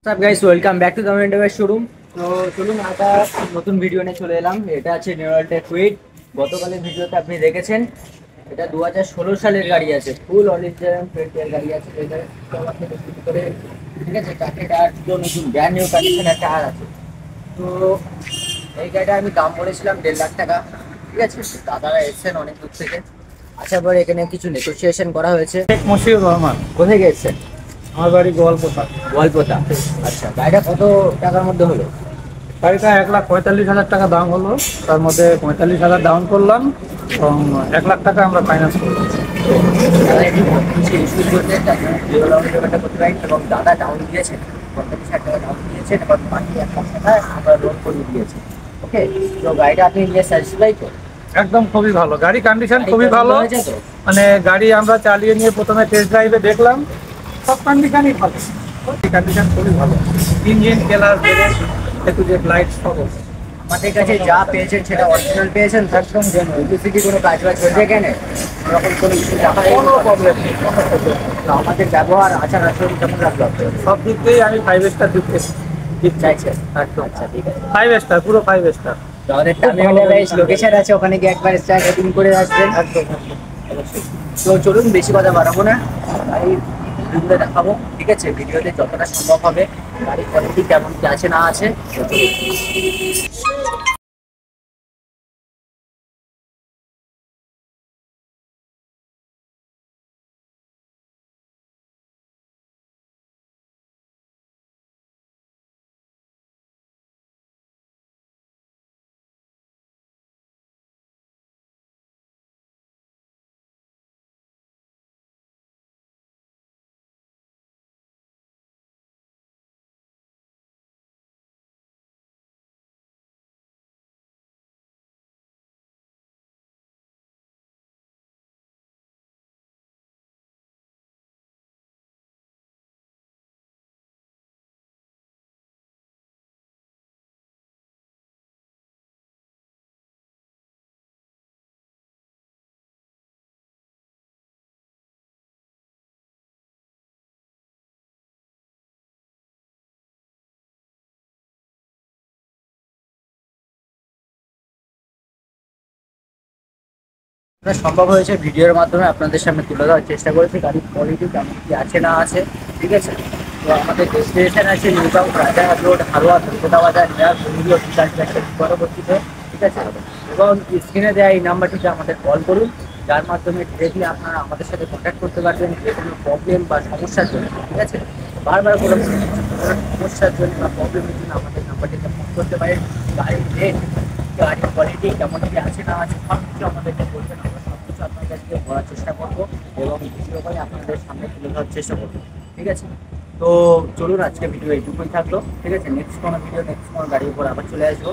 সব guys welcome back to the মেন্টেভার showroom. তো চলুন একটা নতুন ভিডিও নিয়ে চলে এলাম। এটা আছে নিউরালটেক কুইড। গতকালের ভিডিওতে আপনি দেখেছেন এটা 2016 সালের গাড়ি আছে, ফুল অরিজিনাল পেটের গাড়ি আছে। এটা কভার থেকে শুরু করে ঠিক আছে, টাকাটা একদম নতুন ব্র্যান্ড নিউ কন্ডিশনের টায়ার আছে। তো এই গাড়িটা আমি দাম বলেছিলাম 1.5 লাখ টাকা। ঠিক আছে, দাদারা এসেছেন অনেক দূর থেকে, আসার পরে এখানে কিছু নেগোসিয়েশন করা হয়েছে। শেখ মশিউর রহমান। কোথায় গেছেন? আমার বাড়ি গোয়ালপোতা। গল্পটা। আচ্ছা, গাড়িটা কত টাকার মধ্যে হলো? গাড়িটা 1,45,000 টাকা দাম হলো, তার মধ্যে 45,000 ডাউন করলাম এবং 1 লাখ টাকা আমরা ফাইন্যান্স করলাম। দাদা একটু কিছু ইস্যু করতে পেমেন্টটা করতে পারি, এবং দাদা ডাউন দিয়েছেন 45,000 টাকা ডাউন দিয়েছেন, এবং বাকি 1 লাখ টাকা আমরা লোন করে দিয়েছি। ওকে, তো গাড়িটা আপনি নিয়ে স্যাটিসফাই তো? একদম খুবই ভালো, গাড়ি কন্ডিশন খুবই ভালো। হয়েছে তো? মানে গাড়ি আমরা চালিয়ে নিয়ে প্রথমে টেস্ট ড্রাইভে দেখলাম, সব কন্ডিশনই ভালো, কন্ডিশন খুবই ভালো। ইঞ্জিন, গ্লাস, ব্রেক, একটু যে লাইট সব আছে। আমাদের কাছে যা পেয়েছেন সেটা অরিজিনাল পেয়েছেন তো? একদম ডুপ্লিসিটি কোনো কাজ বাজ হয়েছে কেন? ওরকম কোনো কিছু দেখা কোনো প্রবলেম নেই, কোনো প্রবলেম নেই। তো আমাদের ব্যবহার আচার আচরণ কেমন রাখলো আপনার? সব দিক দিয়েই আমি 5 স্টার দিতে চাইছেন? একদম। আচ্ছা, ঠিক আছে। 5 স্টার, পুরো 5 স্টার। আমাদের টার্মিনালে লোকেশন আছে, ওখানে গিয়ে একবার স্টার রেটিং করে আসবেন। একদম। তো চলুন, বেশি কথা বাড়াবো না, গাড়ির ভিডিওতে দেখাবো। ঠিক আছে, ভিডিওতে যতটা সম্ভব হবে গাড়ির কোয়ালিটি কেমন কি আছে না আছে। সম্ভব হয়েছে ভিডিওর মাধ্যমে আপনাদের সামনে তুলে দেওয়ার চেষ্টা করেছি গাড়ির কোয়ালিটি কেমন কি আছে না আছে। ঠিক আছে, তো আমাদের ডেস্টিনেশন আছে নিউটাউন, রাজারহাট রোড, হারোয়া, কলকাতা বাজার, নেয়ার বন্ধুগুলো পরবর্তীতে। ঠিক আছে, এবং স্ক্রিনে দেওয়া এই নাম্বারটিতে আমাদের কল করুন, যার মাধ্যমে ডিরেক্টলি আপনারা আমাদের সাথে কন্ট্যাক্ট করতে পারবেন যে কোনো প্রবলেম বা সমস্যার জন্য। ঠিক আছে, বারবার কোনো সমস্যার জন্য বা প্রবলেমের জন্য আমাদের নাম্বারটিতে ফোন করতে পারেন। গাড়ির রেট, গাড়ির কোয়ালিটি কেমন কি আছে না আছে সব কিছু আমাদেরকে বলবেন, আমরা সব কিছু আপনাদেরকে বলার চেষ্টা করবো এবং ভিডিও করে আপনাদের সামনে তুলে ধরার চেষ্টা করবো। ঠিক আছে, তো চলুন, আজকে ভিডিও এইটুকুই থাকলো। ঠিক আছে, নেক্সট কোনো ভিডিও, নেক্সট কোনো গাড়ির উপর আবার চলে আসবো।